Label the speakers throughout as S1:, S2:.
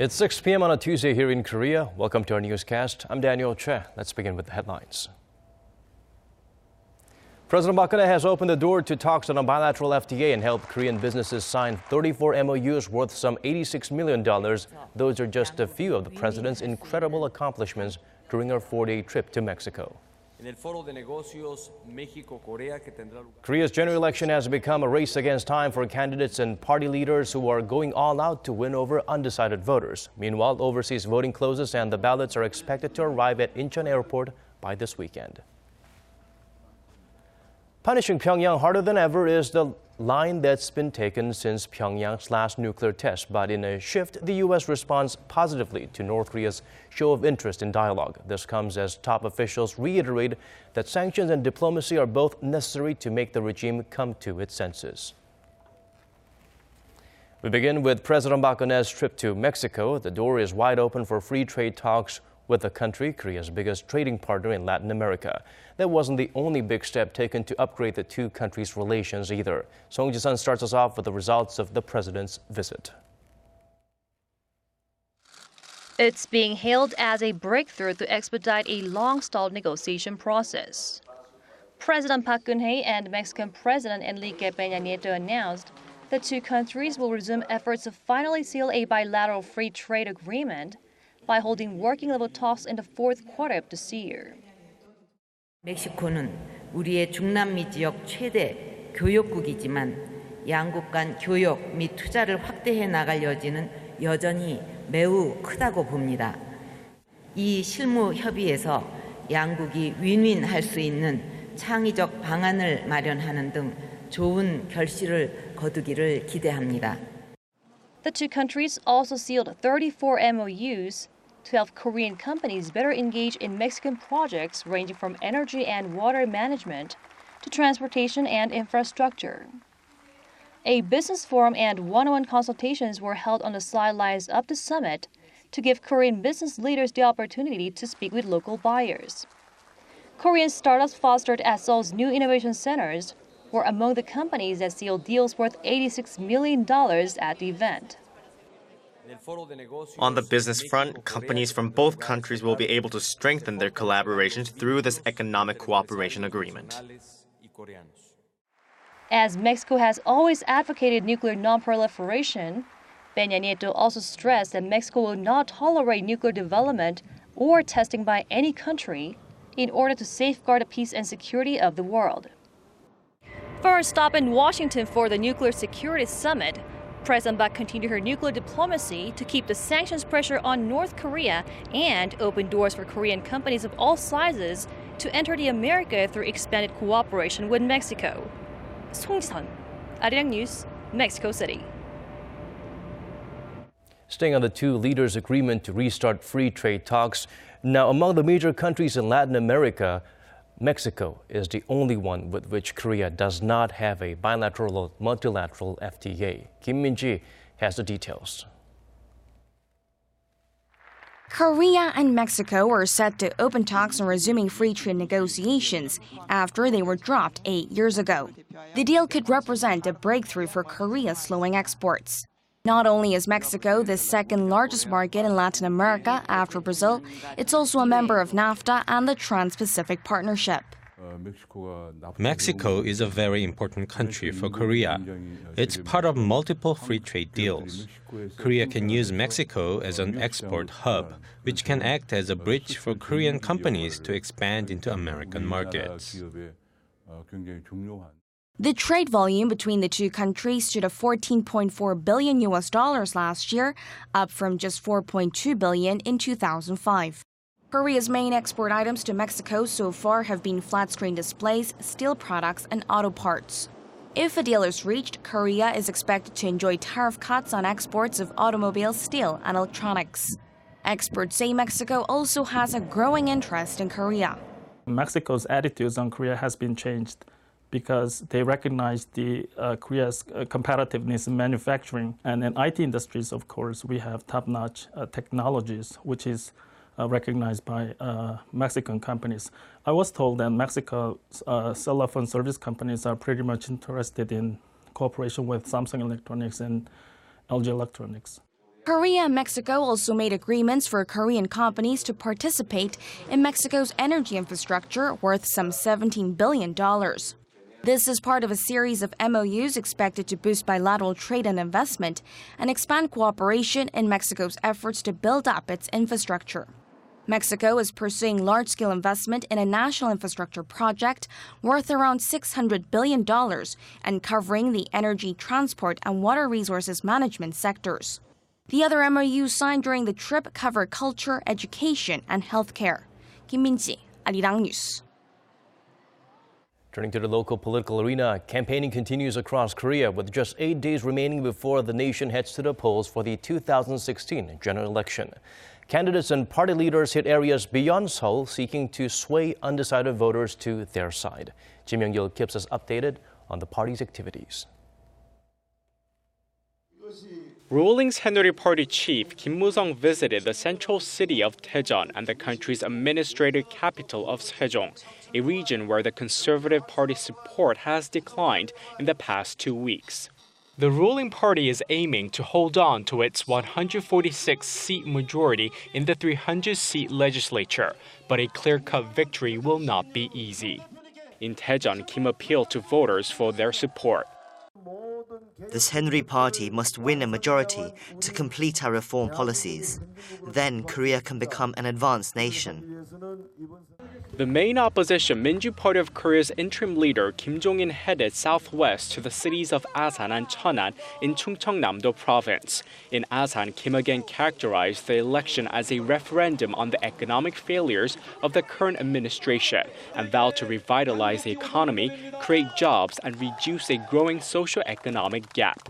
S1: It's 6 p.m. on a Tuesday here in Korea. Welcome to our newscast. I'm Daniel Che. Let's begin with the headlines. President Park Geun-hye has opened the door to talks on a bilateral FTA and helped Korean businesses sign 34 MOUs worth some $86 million. Those are just a few of the president's incredible accomplishments during our 4-day trip to Mexico. Korea's general election has become a race against time for candidates and party leaders who are going all out to win over undecided voters. Meanwhile, overseas voting closes and the ballots are expected to arrive at Incheon Airport by this weekend. Punishing Pyongyang harder than ever is the line that's been taken since Pyongyang's last nuclear test. But in a shift, the U.S. responds positively to North Korea's show of interest in dialogue. This comes as top officials reiterate that sanctions and diplomacy are both necessary to make the regime come to its senses. We begin with President Park Geun-hye's trip to Mexico. The door is wide open for free trade talks with the country, Korea's biggest trading partner in Latin America. That wasn't the only big step taken to upgrade the two countries' relations either. Song Ji-sun starts us off with the results of the president's visit.
S2: It's being hailed as a breakthrough to expedite a long-stalled negotiation process. President Park Geun-hye and Mexican President Enrique Peña Nieto announced the two countries will resume efforts to finally seal a bilateral free trade agreement by holding working-level talks in the fourth quarter of this year.
S3: 멕시코는 우리의 중남미 지역 최대 교역국이지만 양국 간 교역 및 투자를 확대해 나갈 여지는 여전히 매우 크다고 봅니다. 이 실무 협의에서 양국이 윈윈할 수 있는 창의적 방안을 마련하는 등 좋은 결실을 거두기를 기대합니다.
S2: The two countries also sealed 34 MOUs to help Korean companies better engage in Mexican projects ranging from energy and water management to transportation and infrastructure. A business forum and one-on-one consultations were held on the sidelines of the summit to give Korean business leaders the opportunity to speak with local buyers. Korean startups fostered at Seoul's new innovation centers were among the companies that sealed deals worth $86 million at the event.
S4: On the business front, companies from both countries will be able to strengthen their collaborations through this economic cooperation agreement.
S2: As Mexico has always advocated nuclear non-proliferation, Peña Nieto also stressed that Mexico will not tolerate nuclear development or testing by any country in order to safeguard the peace and security of the world. For a stop in Washington for the Nuclear Security Summit, President Park continued her nuclear diplomacy to keep the sanctions pressure on North Korea and open doors for Korean companies of all sizes to enter the America through expanded cooperation with Mexico. Song Ji-sun, Arirang News, Mexico City.
S1: Staying on the two leaders' agreement to restart free trade talks, now among the major countries in Latin America, Mexico is the only one with which Korea does not have a bilateral or multilateral FTA. Kim Min-ji has the details.
S5: Korea and Mexico are set to open talks on resuming free trade negotiations after they were dropped 8 years ago. The deal could represent a breakthrough for Korea's slowing exports. Not only is Mexico the second largest market in Latin America after Brazil, it's also a member of NAFTA and the Trans-Pacific Partnership.
S6: Mexico is a very important country for Korea. It's part of multiple free trade deals. Korea can use Mexico as an export hub, which can act as a bridge for Korean companies to expand into American markets.
S5: The trade volume between the two countries stood at $14.4 billion last year, up from just $4.2 billion in 2005. Korea's main export items to Mexico so far have been flat-screen displays, steel products, and auto parts. If a deal is reached, Korea is expected to enjoy tariff cuts on exports of automobiles, steel, and electronics. Experts say Mexico also has a growing interest in Korea.
S7: Mexico's attitudes on Korea has been changed because they recognize Korea's competitiveness in manufacturing. And in IT industries, of course, we have top-notch technologies, which is recognized by Mexican companies. I was told that Mexico's cell phone service companies are pretty much interested in cooperation with Samsung Electronics and LG Electronics.
S5: Korea and Mexico also made agreements for Korean companies to participate in Mexico's energy infrastructure worth some $17 billion. This is part of a series of MOUs expected to boost bilateral trade and investment and expand cooperation in Mexico's efforts to build up its infrastructure. Mexico is pursuing large-scale investment in a national infrastructure project worth around $600 billion and covering the energy, transport, and water resources management sectors. The other MOUs signed during the trip cover culture, education, and healthcare. Kim Min-ji, Arirang News.
S1: Turning to the local political arena, campaigning continues across Korea with just 8 days remaining before the nation heads to the polls for the 2016 general election. Candidates and party leaders hit areas beyond Seoul seeking to sway undecided voters to their side. Kim Young-gil keeps us updated on the party's activities.
S8: Ruling Saenuri Party chief Kim Mu-sung visited the central city of Daejeon and the country's administrative capital of Sejong, a region where the Conservative Party's support has declined in the past 2 weeks. The ruling party is aiming to hold on to its 146-seat majority in the 300-seat legislature, but a clear-cut victory will not be easy. In Daejeon, Kim appealed to voters for their support.
S9: The Saenuri Party must win a majority to complete our reform policies. Then Korea can become an advanced nation.
S8: The main opposition Minju Party of Korea's interim leader Kim Jong-in headed southwest to the cities of Asan and Cheonan in Chungcheongnam-do province. In Asan, Kim again characterized the election as a referendum on the economic failures of the current administration and vowed to revitalize the economy, create jobs, and reduce a growing socio-economic gap.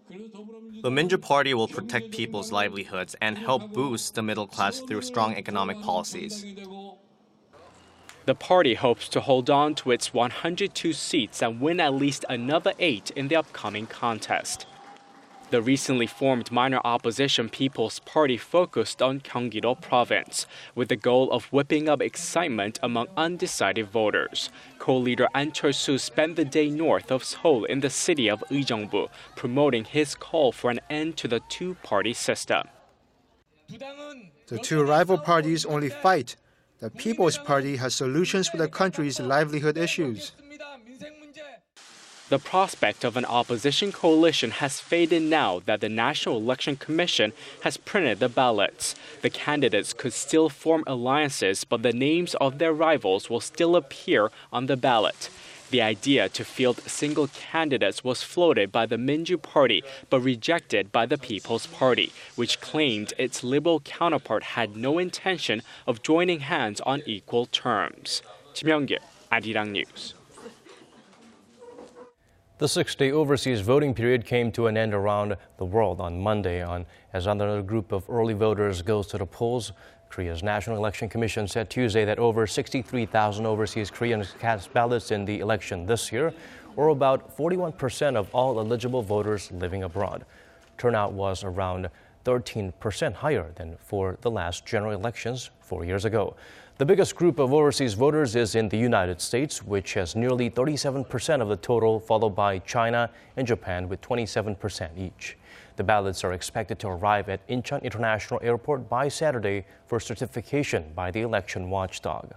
S4: The Minju Party will protect people's livelihoods and help boost the middle class through strong economic policies.
S8: The party hopes to hold on to its 102 seats and win at least another 8 in the upcoming contest. The recently formed minor opposition People's Party focused on Gyeonggi-do province, with the goal of whipping up excitement among undecided voters. Co-leader An Chol-soo spent the day north of Seoul in the city of Uijeongbu, promoting his call for an end to the two-party system.
S10: The two rival parties only fight. The People's Party has solutions for the country's livelihood issues.
S8: The prospect of an opposition coalition has faded now that the National Election Commission has printed the ballots. The candidates could still form alliances, but the names of their rivals will still appear on the ballot. The idea to field single candidates was floated by the Minju Party, but rejected by the People's Party, which claimed its liberal counterpart had no intention of joining hands on equal terms. Kim Young-gil, Arirang News.
S1: The 6-day overseas voting period came to an end around the world on Monday as another group of early voters goes to the polls. Korea's National Election Commission said Tuesday that over 63,000 overseas Koreans cast ballots in the election this year, or about 41% of all eligible voters living abroad. Turnout was around 13% higher than for the last general elections 4 years ago. The biggest group of overseas voters is in the United States, which has nearly 37% of the total, followed by China and Japan with 27% each. The ballots are expected to arrive at Incheon International Airport by Saturday for certification by the election watchdog.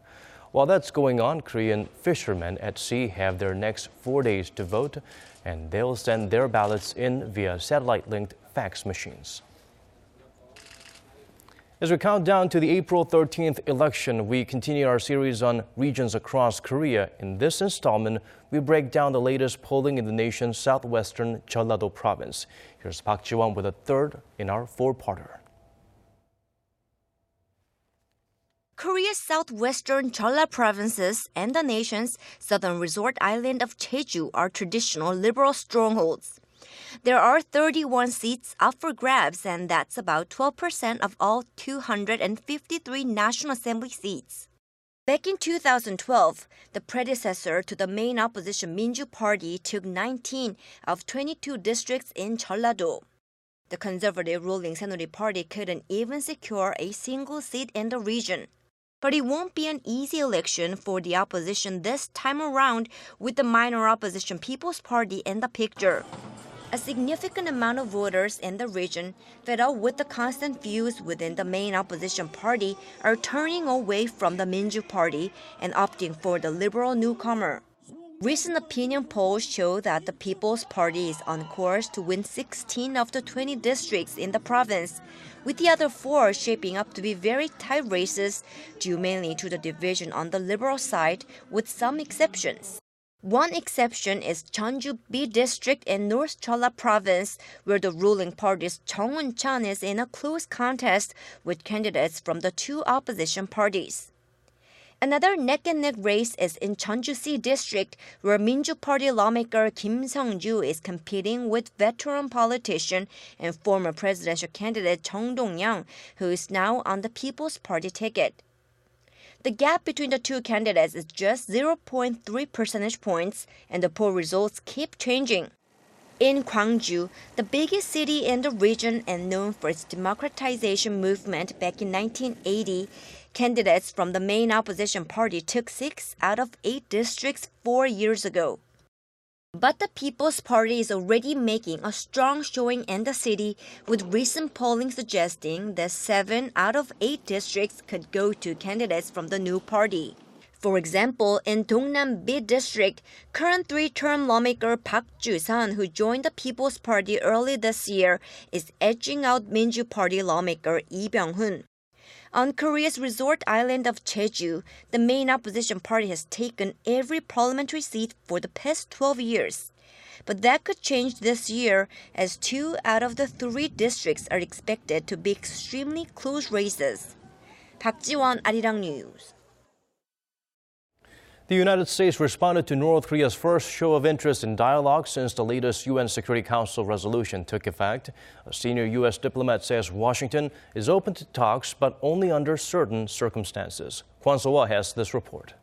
S1: While that's going on, Korean fishermen at sea have their next 4 days to vote, and they'll send their ballots in via satellite-linked fax machines. As we count down to the April 13th election, we continue our series on regions across Korea. In this installment, we break down the latest polling in the nation's southwestern Jeolla-do province. Here's Park Ji-won with a third in our four-parter.
S11: Korea's southwestern Jeolla provinces and the nation's southern resort island of Jeju are traditional liberal strongholds. There are 31 seats up for grabs, and that's about 12% of all 253 National Assembly seats. Back in 2012, the predecessor to the main opposition Minju Party took 19 of 22 districts in Jeolla-do. The conservative ruling Saenuri Party couldn't even secure a single seat in the region. But it won't be an easy election for the opposition this time around, with the minor opposition People's Party in the picture. A significant amount of voters in the region, fed up with the constant views within the main opposition party, are turning away from the Minju Party and opting for the liberal newcomer. Recent opinion polls show that the People's Party is on course to win 16 of the 20 districts in the province, with the other 4 shaping up to be very tight races, due mainly to the division on the liberal side, with some exceptions. One exception is Gwangju B district in North Jeolla province, where the ruling party's Chung Eun-chan is in a close contest with candidates from the 2 opposition parties. Another neck-and-neck race is in Jeonju-C district, where Minju Party lawmaker Kim Seung-ju is competing with veteran politician and former presidential candidate Chung Dong-yang, who is now on the People's Party ticket. The gap between the 2 candidates is just 0.3 percentage points, and the poll results keep changing. In Gwangju, the biggest city in the region and known for its democratization movement back in 1980, candidates from the main opposition party took 6 out of 8 districts 4 years ago. But the People's Party is already making a strong showing in the city, with recent polling suggesting that 7 out of 8 districts could go to candidates from the new party. For example, in Dongnam B district, current 3-term lawmaker Park Ju-san, who joined the People's Party early this year, is edging out Minju Party lawmaker Lee Byung-hun. On Korea's resort island of Jeju, the main opposition party has taken every parliamentary seat for the past 12 years. But that could change this year, as 2 out of the 3 districts are expected to be extremely close races. Park Ji-won, Arirang News.
S1: The United States responded to North Korea's first show of interest in dialogue since the latest UN Security Council resolution took effect. A senior U.S. diplomat says Washington is open to talks, but only under certain circumstances. Kwon So-woo has this report.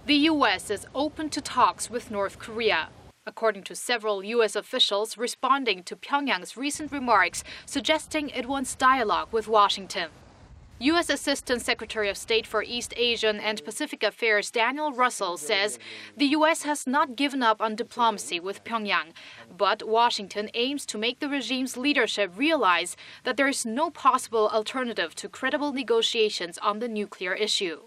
S12: The U.S. is open to talks with North Korea, according to several U.S. officials responding to Pyongyang's recent remarks suggesting it wants dialogue with Washington. U.S. Assistant Secretary of State for East Asian and Pacific Affairs Daniel Russell says the U.S. has not given up on diplomacy with Pyongyang, but Washington aims to make the regime's leadership realize that there is no possible alternative to credible negotiations on the nuclear issue.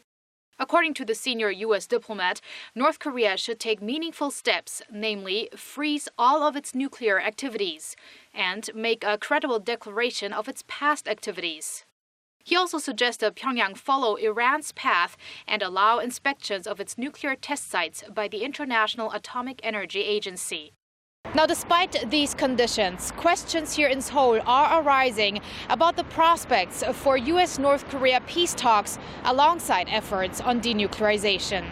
S12: According to the senior U.S. diplomat, North Korea should take meaningful steps, namely freeze all of its nuclear activities and make a credible declaration of its past activities. He also suggested Pyongyang follow Iran's path and allow inspections of its nuclear test sites by the International Atomic Energy Agency. Now, despite these conditions, questions here in Seoul are arising about the prospects for U.S.-North Korea peace talks alongside efforts on denuclearization.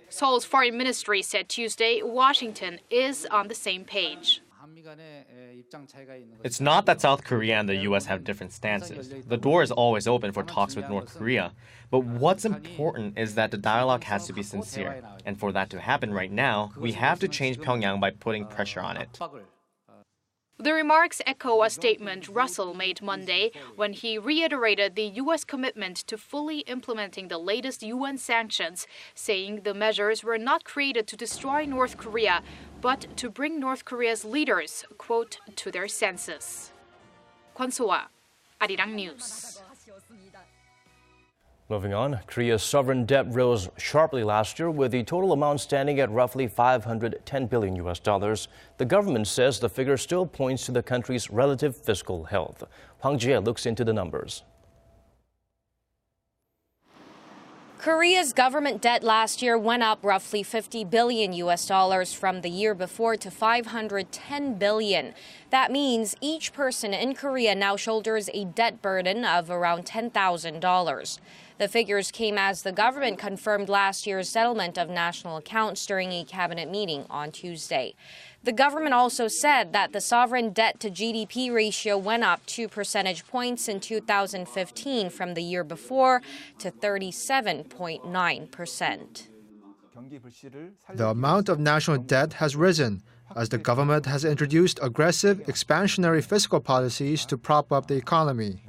S12: Seoul's foreign ministry said Tuesday Washington is on the same page.
S4: It's not that South Korea and the U.S. have different stances. The door is always open for talks with North Korea. But what's important is that the dialogue has to be sincere. And for that to happen right now, we have to change Pyongyang by putting pressure on it.
S12: The remarks echo a statement Russell made Monday when he reiterated the U.S. commitment to fully implementing the latest UN sanctions, saying the measures were not created to destroy North Korea, but to bring North Korea's leaders, quote, to their senses. Kwon So-woo, Arirang News.
S1: Moving on, Korea's sovereign debt rose sharply last year, with the total amount standing at roughly $510 billion. The government says the figure still points to the country's relative fiscal health. Hwang Ji-hye looks into the numbers.
S13: Korea's government debt last year went up roughly $50 billion from the year before to $510 billion. That means each person in Korea now shoulders a debt burden of around $10,000. The figures came as the government confirmed last year's settlement of national accounts during a cabinet meeting on Tuesday. The government also said that the sovereign debt-to-GDP ratio went up 2 percentage points in 2015 from the year before to 37.9%.
S10: The amount of national debt has risen as the government has introduced aggressive expansionary fiscal policies to prop up the economy.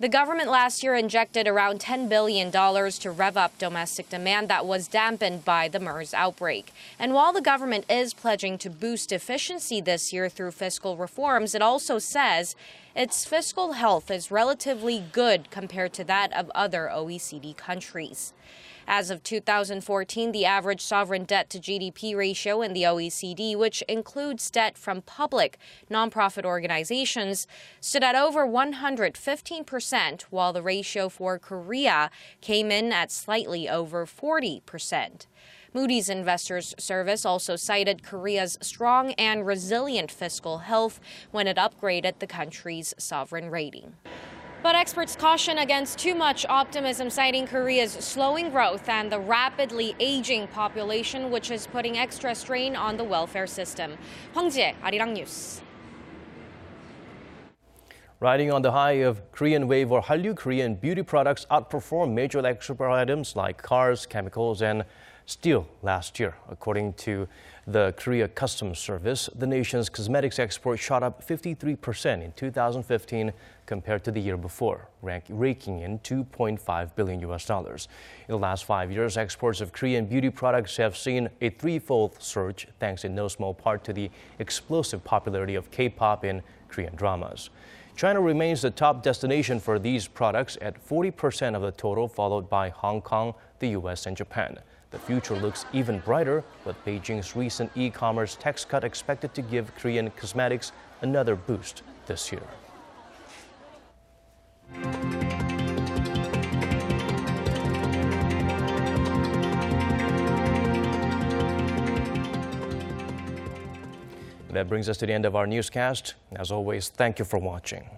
S13: The government last year injected around $10 billion to rev up domestic demand that was dampened by the MERS outbreak. And while the government is pledging to boost efficiency this year through fiscal reforms, it also says its fiscal health is relatively good compared to that of other OECD countries. As of 2014, the average sovereign debt-to-GDP ratio in the OECD, which includes debt from public nonprofit organizations, stood at over 115%, while the ratio for Korea came in at slightly over 40%. Moody's Investors Service also cited Korea's strong and resilient fiscal health when it upgraded the country's sovereign rating. But experts caution against too much optimism, citing Korea's slowing growth and the rapidly aging population, which is putting extra strain on the welfare system. Gwangju, Arirang News.
S1: Riding on the high of Korean wave or Hallyu, Korean beauty products outperformed major export items like cars, chemicals, and steel last year. According to the Korea Customs Service, the nation's cosmetics export shot up 53% in 2015 compared to the year before, raking in $2.5 billion. In the last 5 years, exports of Korean beauty products have seen a threefold surge, thanks in no small part to the explosive popularity of K-pop and Korean dramas. China remains the top destination for these products at 40% of the total, followed by Hong Kong, the US, and Japan. The future looks even brighter, with Beijing's recent e-commerce tax cut expected to give Korean cosmetics another boost this year. That brings us to the end of our newscast. As always, thank you for watching.